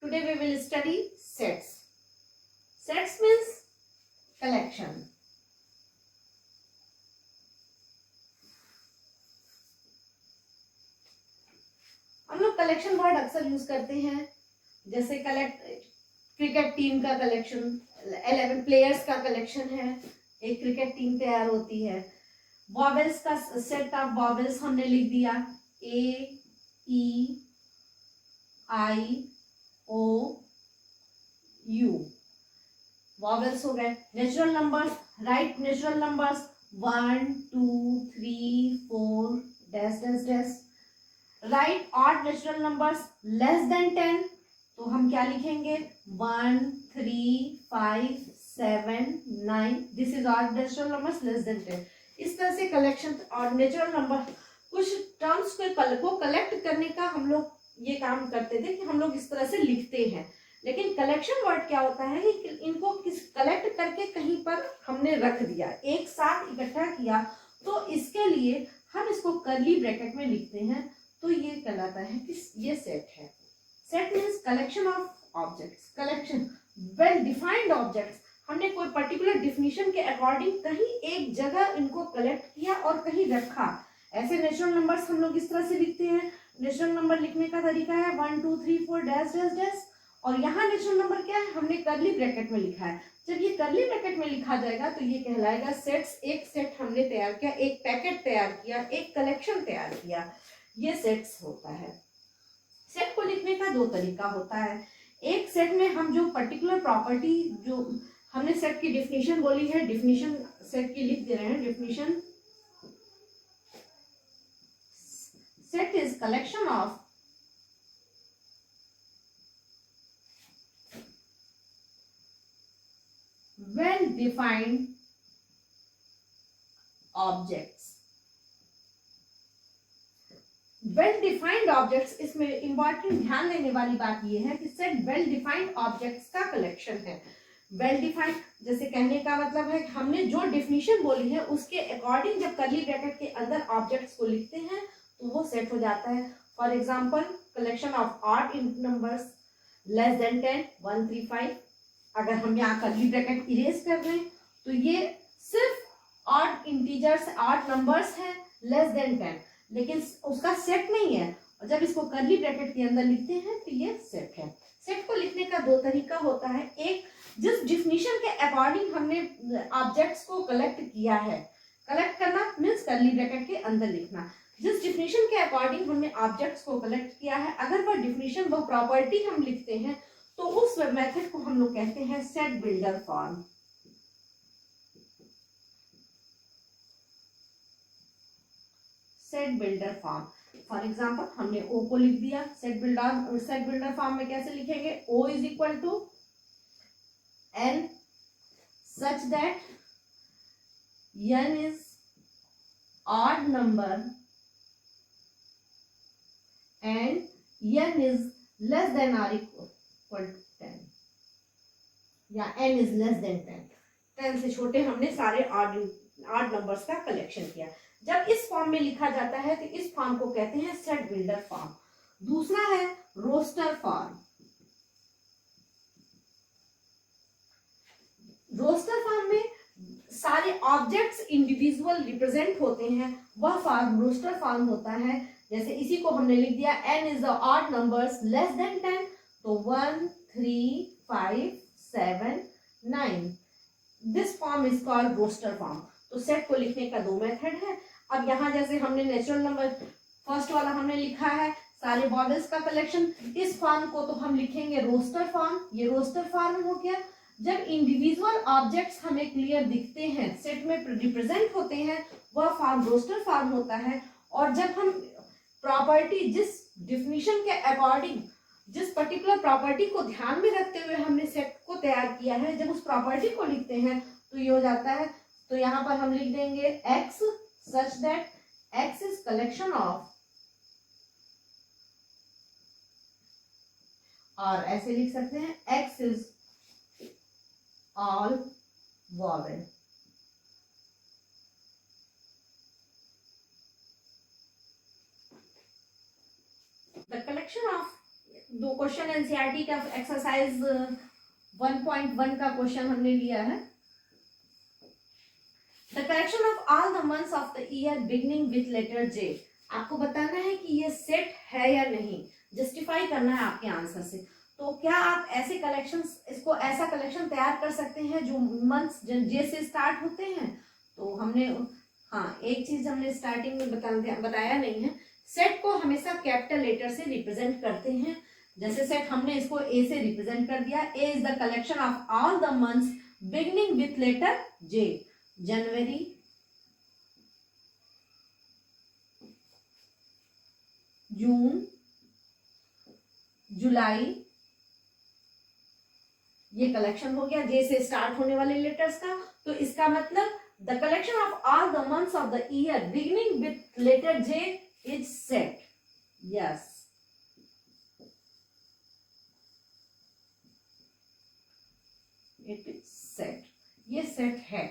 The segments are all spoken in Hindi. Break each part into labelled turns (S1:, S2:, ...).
S1: Today we will study sets. Sets means collection. हम लोग कलेक्शन वर्ड अक्सर यूज करते हैं, जैसे क्रिकेट टीम का कलेक्शन, 11 प्लेयर्स का कलेक्शन है, एक क्रिकेट टीम तैयार होती है। वॉवेल्स का सेट ऑफ वॉवेल्स हमने लिख दिया, ए E I O you, vowels हो गए। Natural numbers, right natural numbers 1 2 3 4 dash dash dash. Right odd natural numbers less than 10, तो हम क्या लिखेंगे 1 3 5 7 9, this is odd natural numbers less than 10। इस तरह से कलेक्शन और नेचुरल नंबर कुछ टर्म्स को कलेक्ट करने का हम लोग ये काम करते थे कि हम लोग इस तरह से लिखते हैं। लेकिन कलेक्शन वर्ड क्या होता है कि इनको कलेक्ट करके कहीं पर हमने रख दिया, एक साथ इकट्ठा किया, तो इसके लिए हम इसको कर्ली ब्रैकेट में लिखते हैं, तो ये कहलाता है कि ये सेट है। Set means collection of objects, collection well defined objects. हमने कोई पर्टिकुलर डिफिनीशन के अकॉर्डिंग कहीं एक जगह इनको कलेक्ट किया और कहीं रखा। ऐसे नेचुरल नंबर्स हम लोग इस तरह से लिखते हैं। नेचुरल नंबर लिखने का तरीका है 1 2 3 4 डैश डैश डैश, और यहाँ नेचुरल नंबर क्या है, हमने कर्ली ब्रैकेट में लिखा है। जब ये कर्ली ब्रैकेट में लिखा जाएगा तो ये कहलाएगा सेट्स। एक सेट हमने तैयार किया, एक पैकेट तैयार किया, एक कलेक्शन तैयार किया, ये सेट्स होता है। सेट को लिखने का दो तरीका होता है। एक सेट में हम जो पर्टिकुलर प्रॉपर्टी, जो हमने सेट की डेफिनेशन बोली है, डेफिनेशन सेट की लिख दे रहे हैं। Definition set is collection of well defined objects। Well defined objects, इसमें इंपॉर्टेंट ध्यान देने वाली बात यह है कि सेट वेल डिफाइंड ऑब्जेक्ट्स का कलेक्शन है। वेल डिफाइंड जैसे कहने का मतलब है कि हमने जो डेफिनेशन बोली है उसके अकॉर्डिंग जब कर्ली ब्रैकेट के अंदर ऑब्जेक्ट्स को लिखते हैं तो वो सेट हो जाता है। For example collection of odd numbers less than 10 1 3 5। अगर हम यहाँ कर्ली ब्रैकेट इरेज कर रहे हैं तो ये सिर्फ ऑड इंटीजर्स, ऑड नंबर्स हैं लेस देन 10, लेकिन उसका सेट नहीं है। और जब इसको कर्ली ब्रैकेट के अंदर लिखते हैं तो ये सेट है। सेट को लिखने का दो तरीका होता है। एक, जिस डिफिनीशन के अकॉर्डिंग हमने ऑब्जेक्ट्स को कलेक्ट किया है, कलेक्ट करना मीन्स कर्ली ब्रैकेट के अंदर लिखना। जिस डिफिनीशन के अकॉर्डिंग हमने ऑब्जेक्ट्स को कलेक्ट किया है, अगर वह डिफिनीशन, वह प्रॉपर्टी हम लिखते हैं तो उस मेथड को हम लोग कहते हैं set builder form. Set builder form. For example हमने ओ को लिख दिया, सेट बिल्डर फॉर्म में कैसे लिखेंगे, O is equal to n such that n is odd number and n is less than or equal to 10, या n इज लेस देन 10। 10 से छोटे हमने सारे ऑड नंबर्स का कलेक्शन किया। जब इस फॉर्म में लिखा जाता है तो इस फॉर्म को कहते हैं सेट बिल्डर फॉर्म। दूसरा है रोस्टर फॉर्म। रोस्टर फॉर्म में सारे ऑब्जेक्ट्स इंडिविजुअल रिप्रेजेंट होते हैं, वह फॉर्म रोस्टर फॉर्म होता है। जैसे इसी को हमने लिख दिया n is the odd numbers less than 10, तो 1 3 5 7 9, this form is called roster form. तो सेट को लिखने का दो मेथड है। अब यहाँ जैसे हमने नेचुरल नंबर फर्स्ट वाला हमने लिखा है सारे वॉवेल्स का कलेक्शन, इस फॉर्म को तो हम लिखेंगे रोस्टर फॉर्म। ये रोस्टर फॉर्म हो गया। जब इंडिविजुअल ऑब्जेक्ट्स हमें क्लियर दिखते हैं, सेट में रिप्रेजेंट होते हैं, वह फॉर्म रोस्टर फॉर्म होता है। और जब हम प्रॉपर्टी, जिस डिफिनीशन के अकॉर्डिंग, जिस पर्टिकुलर प्रॉपर्टी को ध्यान में रखते हुए हमने सेट को तैयार किया है, जब उस प्रॉपर्टी को लिखते हैं तो ये हो जाता है। तो यहाँ पर हम लिख देंगे x such that x is collection of, और ऐसे लिख सकते हैं x is all vowel। The collection of दो क्वेश्चन एनसीईआरटी का एक्सरसाइज 1.1 का क्वेश्चन हमने लिया है। The correction of all the months of the year beginning with letter J. आपको बताना है कि ये सेट है या नहीं, जस्टिफाई करना है आपके आंसर से। तो क्या आप ऐसे कलेक्शन, इसको ऐसा कलेक्शन तैयार कर सकते हैं जो मंथ्स जे से स्टार्ट होते हैं? तो हमने, हाँ, एक चीज हमने स्टार्टिंग में बताया नहीं है, सेट को हमेशा कैपिटल लेटर से रिप्रेजेंट करते हैं। जैसे सेट हमने इसको ए से रिप्रेजेंट कर दिया। A is the collection of all the months beginning with letter J. जनवरी, जून, जुलाई, ये कलेक्शन हो गया जे से स्टार्ट होने वाले लेटर्स का। तो इसका मतलब the collection of all the months of the year beginning with letter J is set. Yes, it is set, ये सेट है।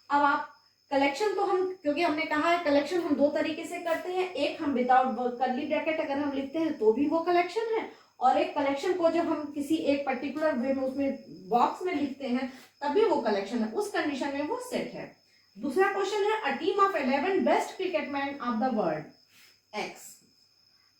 S1: अब आप कलेक्शन तो हम, क्योंकि हमने कहा है कलेक्शन हम दो तरीके से करते हैं, एक हम विदाउट कर्ली ब्रैकेट अगर हम लिखते हैं तो भी वो कलेक्शन है, और एक कलेक्शन को जब हम किसी एक पर्टिकुलर वे में उसमें बॉक्स में लिखते हैं तब भी वो कलेक्शन है, उस कंडीशन में वो सेट है। दूसरा क्वेश्चन है a team of 11 best cricketman of the world X.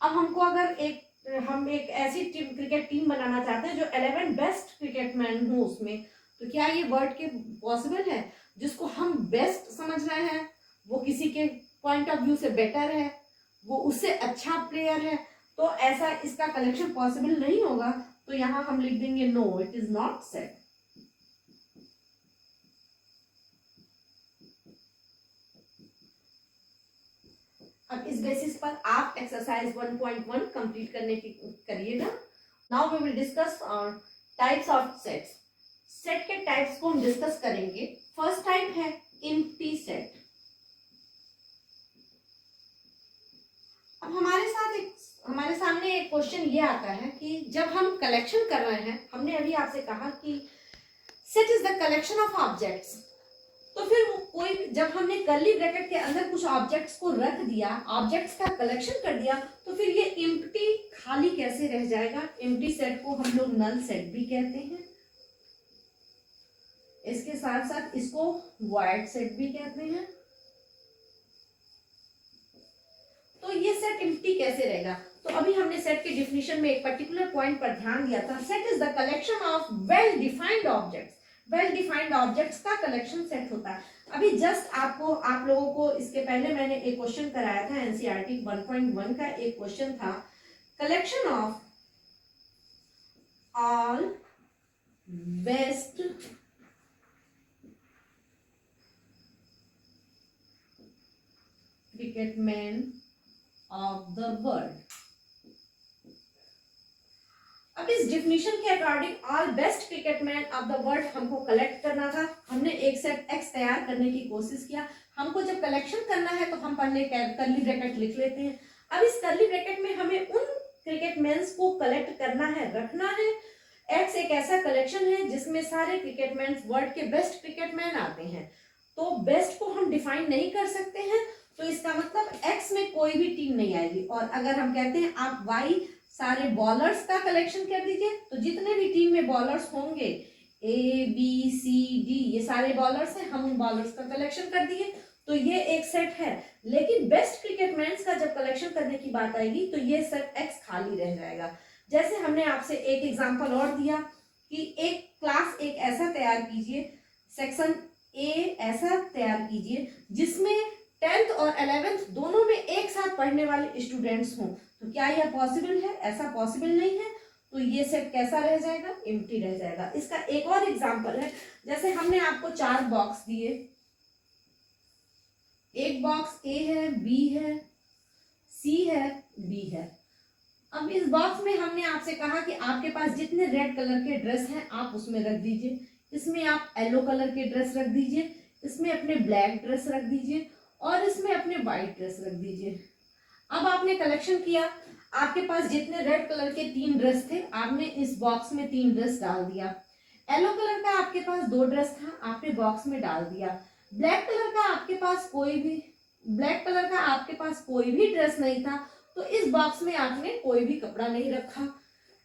S1: अब हमको अगर हम एक ऐसी टीम, क्रिकेट टीम बनाना चाहते हैं जो 11 बेस्ट क्रिकेटमैन हो उसमें, तो क्या ये वर्ड के पॉसिबल है? जिसको हम बेस्ट समझ रहे हैं वो किसी के पॉइंट ऑफ व्यू से बेटर है, वो उससे अच्छा प्लेयर है, तो ऐसा इसका कलेक्शन पॉसिबल नहीं होगा। तो यहां हम लिख देंगे no, it is not set. अब इस बेसिस पर आप एक्सरसाइज 1.1 कंप्लीट करने की करिएगा। Now we will discuss types of sets. Set के टाइप्स को हम डिस्कस करेंगे। फर्स्ट टाइप है एम्प्टी सेट। अब हमारे सामने एक क्वेश्चन ये आता है कि जब हम कलेक्शन कर रहे हैं, हमने अभी आपसे कहा कि set is the collection of objects, तो फिर कोई, जब हमने कर्ली ब्रैकेट के अंदर कुछ ऑब्जेक्ट्स को रख दिया, ऑब्जेक्ट्स का कलेक्शन कर दिया, तो फिर ये एम्प्टी, खाली कैसे रह जाएगा? एम्प्टी सेट को हम लोग नल सेट भी कहते हैं, इसके साथ साथ इसको वॉइड सेट भी कहते हैं। तो ये सेट एम्प्टी कैसे रहेगा? तो अभी हमने सेट के डिफिनीशन में एक पर्टिकुलर पॉइंट पर ध्यान दिया था। Set is the collection of well defined objects. Well defined objects का कलेक्शन सेट होता है। अभी जस्ट आप लोगों को इसके पहले मैंने एक क्वेश्चन कराया था, एनसीईआरटी 1.1 का एक क्वेश्चन था, collection of all best cricketman of the world. अब इस डिफिनीशन के according all best cricketman of the world हमको कलेक्ट करना था। हमने एक सेट एक्स तैयार करने की कोशिश किया। हमको जब कलेक्शन करना है तो हम पहले कर्ली ब्रैकेट लिख लेते हैं। अब इस कर्ली ब्रैकेट में हमें उन क्रिकेटमैन्स को कलेक्ट करना है, रखना है। एक्स एक ऐसा कलेक्शन है जिसमें सारे क्रिकेटमैन, वर्ल्ड के बेस्ट क्रिकेटमैन आते हैं। तो बेस्ट को हम डिफाइन नहीं कर सकते हैं, तो इसका मतलब एक्स में कोई भी टीम नहीं आएगी। और अगर हम कहते हैं आप वाई सारे बॉलर्स का कलेक्शन कर दीजिए, तो जितने भी टीम में बॉलर्स होंगे, ए बी सी डी, ये सारे बॉलर्स हैं, हम उन बॉलर्स का कलेक्शन कर दिए, तो ये एक सेट है। लेकिन बेस्ट क्रिकेटमैन्स का जब कलेक्शन करने की बात आएगी तो ये सेट एक्स खाली रह जाएगा। जैसे हमने आपसे एक एग्जांपल और दिया कि एक क्लास एक ऐसा तैयार कीजिए, सेक्शन ए ऐसा तैयार कीजिए जिसमें 10th और 11th दोनों में एक साथ पढ़ने वाले स्टूडेंट्स हों। तो क्या यह पॉसिबल है? ऐसा पॉसिबल नहीं है। तो ये सेट कैसा रह जाएगा? एम्प्टी रह जाएगा। इसका एक और एग्जांपल है, जैसे हमने आपको 4 बॉक्स दिए, एक बॉक्स ए है, बी है, सी है, डी है। अब इस बॉक्स में हमने आपसे कहा कि आपके पास जितने रेड कलर के ड्रेस हैं आप उसमें रख दीजिए, इसमें आप येलो कलर के ड्रेस रख दीजिए, इसमें अपने ब्लैक ड्रेस रख दीजिए और इसमें अपने व्हाइट ड्रेस रख दीजिए। अब आपने कलेक्शन किया, आपके पास जितने रेड कलर के 3 ड्रेस थे, आपने इस बॉक्स में 3 ड्रेस डाल दिया। येलो कलर का आपके पास 2 ड्रेस था, आपने बॉक्स में डाल दिया। ब्लैक कलर का आपके पास कोई भी ड्रेस नहीं था, तो इस बॉक्स में आपने कोई भी कपड़ा नहीं रखा।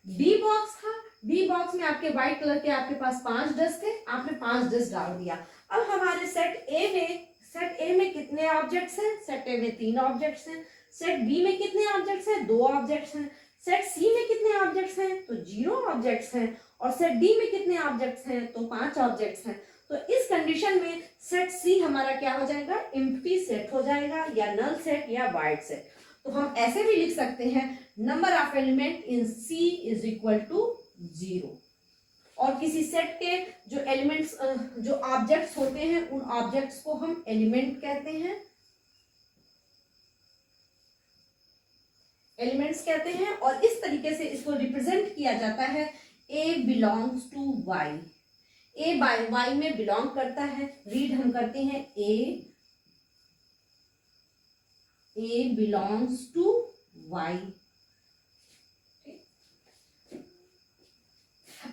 S1: डी बॉक्स था, डी बॉक्स में आपके व्हाइट कलर के आपके पास 5 डस्ट थे, आपने 5 डस्ट डाल दिया। अब हमारे सेट ए में कितने ऑब्जेक्ट्स हैं? सेट ए में 3 ऑब्जेक्ट्स हैं। सेट बी में कितने ऑब्जेक्ट्स हैं? 2 ऑब्जेक्ट्स हैं। सेट सी में कितने ऑब्जेक्ट्स हैं? तो 0 ऑब्जेक्ट्स हैं। और सेट डी में कितने ऑब्जेक्ट्स हैं? तो 5 ऑब्जेक्ट्स हैं। तो इस कंडीशन में सेट सी हमारा क्या हो जाएगा? एम्प्टी सेट हो जाएगा, या नल सेट, या वाइड सेट। तो हम ऐसे भी लिख सकते हैं number of element in C is equal to 0। और किसी सेट के जो एलिमेंट्स जो ऑब्जेक्ट्स होते हैं उन ऑब्जेक्ट्स को हम एलिमेंट कहते हैं, एलिमेंट्स कहते हैं। और इस तरीके से इसको रिप्रेजेंट किया जाता है A belongs to Y. A by Y में बिलोंग करता है। रीड हम करते हैं ए बिलोंग्स टू वाई।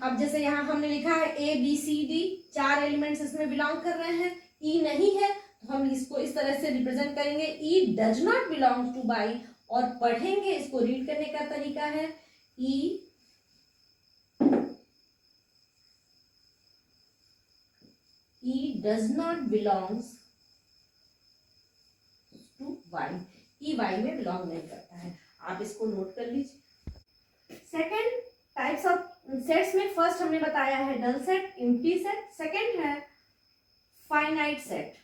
S1: अब जैसे यहां हमने लिखा है A B C D, 4 elements इसमें बिलोंग कर रहे हैं, ई नहीं है, तो हम इसको इस तरह से रिप्रेजेंट करेंगे E does not belong to Y. और पढ़ेंगे, इसको रीड करने का तरीका है E does not belongs to Y. E Y में बिलोंग नहीं करता है, आप इसको नोट कर लीजिए। सेकेंड टाइप्स ऑफ सेट्स में फर्स्ट हमने बताया है null set, empty set. Second है फाइनाइट सेट।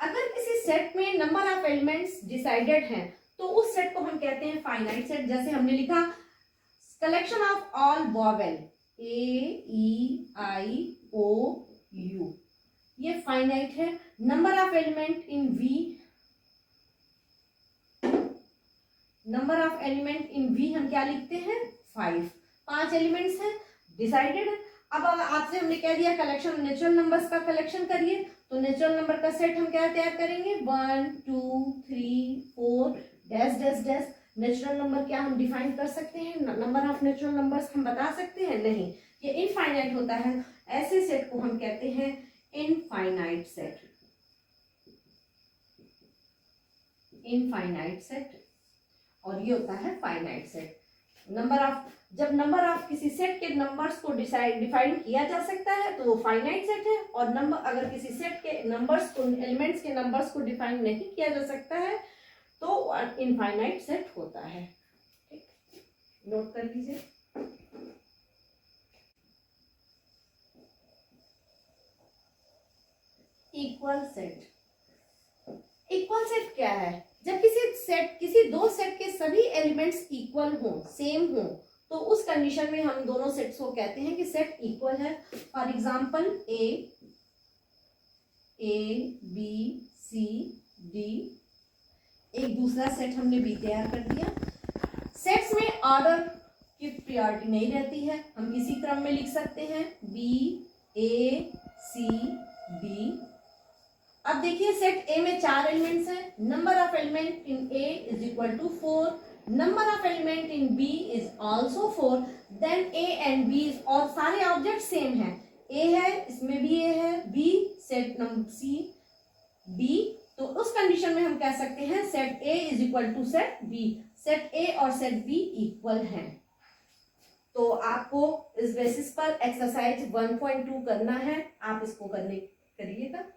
S1: अगर किसी सेट में नंबर ऑफ एलिमेंट्स डिसाइडेड हैं तो उस सेट को हम कहते हैं फाइनाइट सेट। जैसे हमने लिखा collection of all vowel A E I O U, ये फाइनाइट है। Number of element in V, number of element in V हम क्या लिखते हैं? 5। 5 एलिमेंट्स हैं, डिसाइडेड है। अब आपसे हमने कह दिया कलेक्शन नेचुरल नंबर्स का कलेक्शन करिए, तो नेचुरल नंबर का सेट हम क्या तैयार करेंगे? 1 2 3 4 dash dash dash. Natural number क्या हम डिफाइन कर सकते हैं? नंबर ऑफ नेचुरल नंबर्स हम बता सकते हैं? नहीं, ये इनफाइनाइट होता है। ऐसे सेट को हम कहते हैं इनफाइनाइट सेट। इनफाइनाइट सेट, और ये होता है फाइनाइट सेट। जब नंबर ऑफ किसी सेट के नंबर्स को डिफाइन किया जा सकता है तो वो फाइनाइट सेट है। और नंबर अगर किसी सेट के नंबर्स को, एलिमेंट्स के नंबर्स को डिफाइन नहीं किया जा सकता है तो इनफाइनाइट सेट होता है। ठीक, नोट कर लीजिए। Equal set. इक्वल सेट क्या है? जब किसी दो सेट के सभी एलिमेंट्स इक्वल हों, सेम हों, तो उस कंडीशन में हम दोनों सेट्स को कहते हैं कि सेट इक्वल है। For example A B C D, एक दूसरा सेट हमने बी तैयार कर दिया। सेट्स में ऑर्डर की प्रायोरिटी नहीं रहती है, हम इसी क्रम में लिख सकते हैं बी ए सी बी। अब देखिए सेट ए में 4 एलिमेंट्स हैं। Number of element in A is equal to 4, number of element in B is also 4, then A and B, और सारे ऑब्जेक्ट सेम हैं। ए है, इसमें भी ए है, B set number C B, तो उस कंडीशन में हम कह सकते हैं set A is equal to set B. Set A और सेट बी इक्वल हैं। तो आपको इस बेसिस पर एक्सरसाइज 1.2 करना है, आप इसको करिएगा।